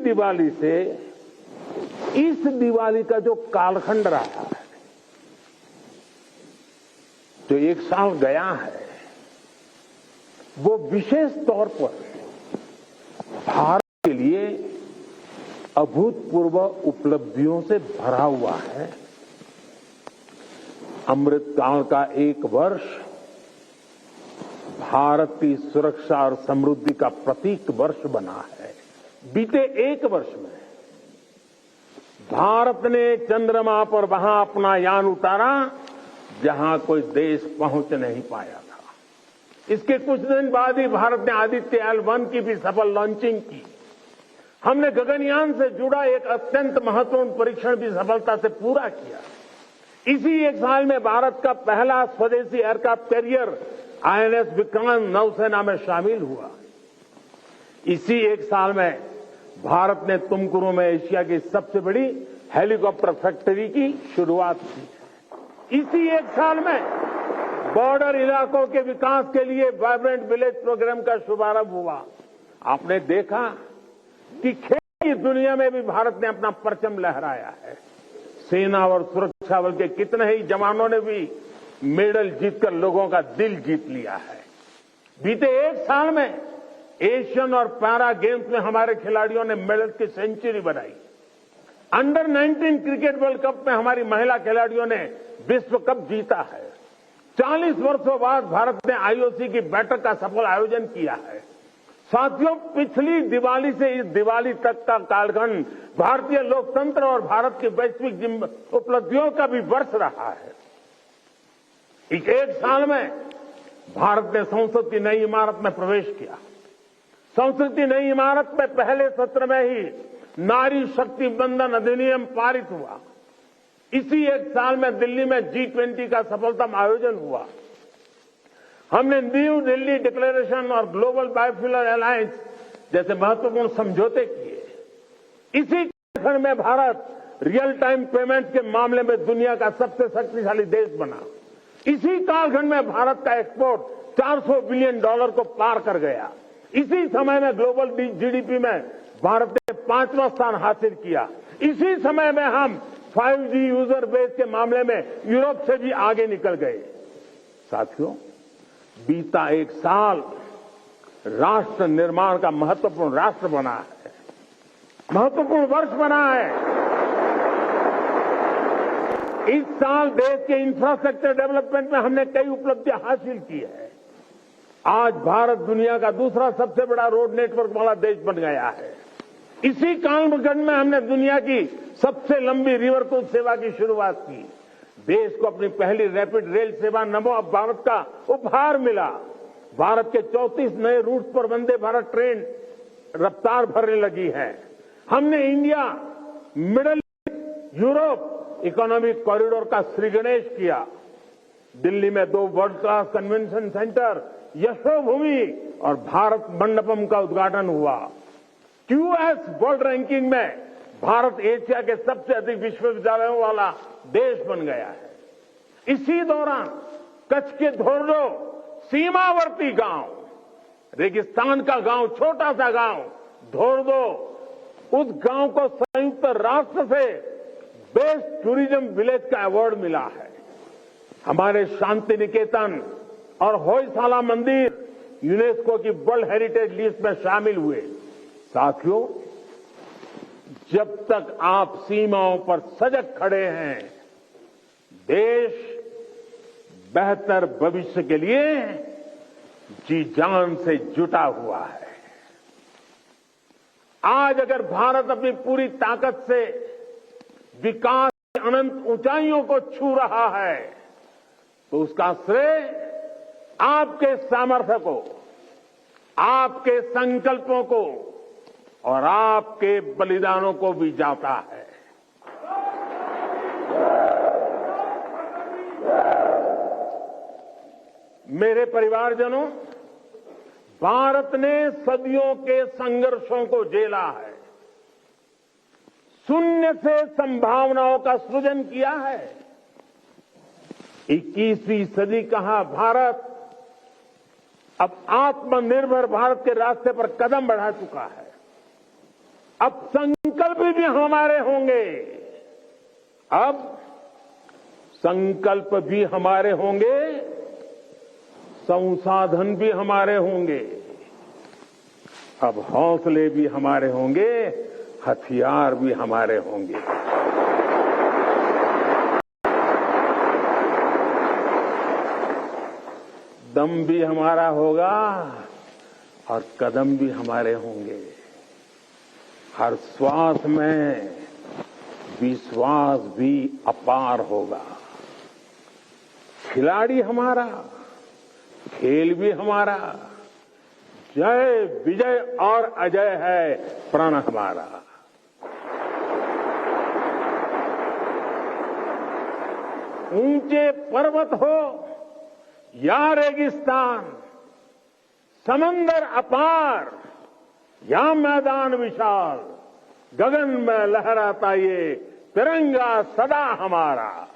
दिवाली से इस दिवाली का जो कालखंड रहा है, जो एक साल गया है, वो विशेष तौर पर भारत के लिए अभूतपूर्व उपलब्धियों से भरा हुआ है। अमृतकाल का एक वर्ष भारत की सुरक्षा और समृद्धि का प्रतीक वर्ष बना है। बीते एक वर्ष में भारत ने चंद्रमा पर वहां अपना यान उतारा जहां कोई देश पहुंच नहीं पाया था। इसके कुछ दिन बाद ही भारत ने आदित्य L1 की भी सफल लॉन्चिंग की। हमने गगनयान से जुड़ा एक अत्यंत महत्वपूर्ण परीक्षण भी सफलता से पूरा किया। इसी एक साल में भारत का पहला स्वदेशी एयरक्राफ्ट कैरियर INS विक्रांत नौसेना में शामिल हुआ। इसी एक साल में भारत ने तुमकुरू में एशिया की सबसे बड़ी हेलीकॉप्टर फैक्ट्री की शुरुआत की। इसी एक साल में बॉर्डर इलाकों के विकास के लिए वाइब्रेंट विलेज प्रोग्राम का शुभारंभ हुआ। आपने देखा कि खेल की दुनिया में भी भारत ने अपना परचम लहराया है। सेना और सुरक्षा बल के कितने ही जवानों ने भी मेडल जीतकर लोगों का दिल जीत लिया है। बीते एक साल में एशियन और पैरा गेम्स में हमारे खिलाड़ियों ने मेडल की सेंचुरी बनाई। अंडर 19 क्रिकेट वर्ल्ड कप में हमारी महिला खिलाड़ियों ने विश्व कप जीता है। 40 वर्षों बाद भारत ने IOC की बैठक का सफल आयोजन किया है। साथियों, पिछली दिवाली से इस दिवाली तक का कालखंड भारतीय लोकतंत्र और भारत की वैश्विक उपलब्धियों का भी वर्ष रहा है। एक साल में भारत ने संसद की नई इमारत में प्रवेश किया। संसद की नई इमारत में पहले सत्र में ही नारी शक्ति बंधन अधिनियम पारित हुआ। इसी एक साल में दिल्ली में G20 का सफलतम आयोजन हुआ। हमने न्यू दिल्ली डिक्लेरेशन और ग्लोबल बायोफ्यूल अलायंस जैसे महत्वपूर्ण समझौते किए। इसी कालखंड में भारत रियल टाइम पेमेंट के मामले में दुनिया का सबसे शक्तिशाली देश बना। इसी कालखंड में भारत का एक्सपोर्ट $400 बिलियन को पार कर गया। इसी समय में ग्लोबल GDP में भारत ने 5वां स्थान हासिल किया। इसी समय में हम 5G यूजर बेस के मामले में यूरोप से भी आगे निकल गए। साथियों, बीता एक साल राष्ट्र निर्माण का महत्वपूर्ण राष्ट्र बना है, महत्वपूर्ण वर्ष बना है। इस साल देश के इंफ्रास्ट्रक्चर डेवलपमेंट में हमने कई उपलब्धियां हासिल की है। आज भारत दुनिया का दूसरा सबसे बड़ा रोड नेटवर्क वाला देश बन गया है। इसी कालखंड में हमने दुनिया की सबसे लंबी रिवर क्रूज सेवा की शुरुआत की। देश को अपनी पहली रैपिड रेल सेवा नमो अब भारत का उपहार मिला। भारत के 34 नए रूट पर वंदे भारत ट्रेन रफ्तार भरने लगी है। हमने India middle Europe economic corridor का श्रीगणेश किया। दिल्ली में 2 world class convention centre Yashobhoomi और भारत मंडपम का उद्घाटन हुआ। QS वर्ल्ड रैंकिंग में भारत एशिया के सबसे अधिक विश्वविद्यालयों वाला देश बन गया है। इसी दौरान कच्छ के धोर्डो सीमावर्ती गांव, रेगिस्तान का गांव, छोटा सा गांव धोर्डो, उस गांव को संयुक्त राष्ट्र से बेस्ट टूरिज्म विलेज का अवार्ड मिला है। हमारे शांति निकेतन और होयसाला मंदिर यूनेस्को की वर्ल्ड हेरिटेज लिस्ट में शामिल हुए। साथियों, जब तक आप सीमाओं पर सजग खड़े हैं, देश बेहतर भविष्य के लिए जी जान से जुटा हुआ है। आज अगर भारत अपनी पूरी ताकत से विकास की अनंत ऊंचाइयों को छू रहा है, तो उसका श्रेय आपके सामर्थ्य को, आपके संकल्पों को और आपके बलिदानों को भी जाता है। मेरे परिवारजनों, भारत ने सदियों के संघर्षों को झेला है, शून्य से संभावनाओं का सृजन किया है। 21वीं सदी का भारत अब आत्मनिर्भर भारत के रास्ते पर कदम बढ़ा चुका है। अब संकल्प भी हमारे होंगे। अब संकल्प भी हमारे होंगे, संसाधन भी हमारे होंगे। अब हौसले भी हमारे होंगे, हथियार भी हमारे होंगे। दम भी हमारा होगा और कदम भी हमारे होंगे। हर श्वास में विश्वास भी अपार होगा। खिलाड़ी हमारा, खेल भी हमारा, जय विजय और अजय है प्रण हमारा। ऊंचे पर्वत हो या रेगिस्तान, समंदर अपार या मैदान विशाल, गगन में लहराता ये तिरंगा सदा हमारा।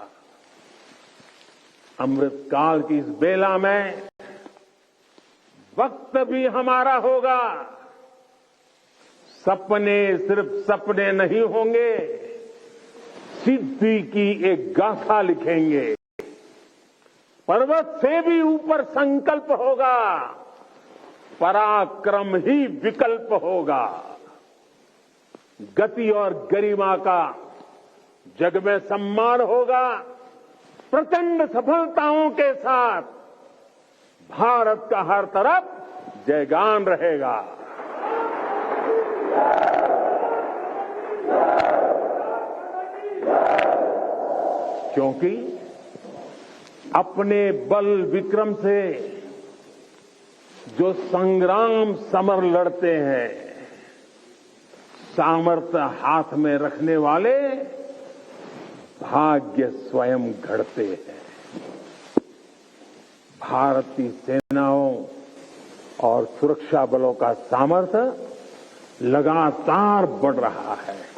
अमृतकाल की इस बेला में वक्त भी हमारा होगा। सपने सिर्फ सपने नहीं होंगे, सिद्धि की एक गाथा लिखेंगे। पर्वत से भी ऊपर संकल्प होगा, पराक्रम ही विकल्प होगा। गति और गरिमा का जग में सम्मान होगा। प्रचंड सफलताओं के साथ भारत का हर तरफ जयगान रहेगा। क्योंकि अपने बल विक्रम से जो संग्राम समर लड़ते हैं, सामर्थ्य हाथ में रखने वाले भाग्य स्वयं घड़ते हैं। भारतीय सेनाओं और सुरक्षा बलों का सामर्थ्य लगातार बढ़ रहा है।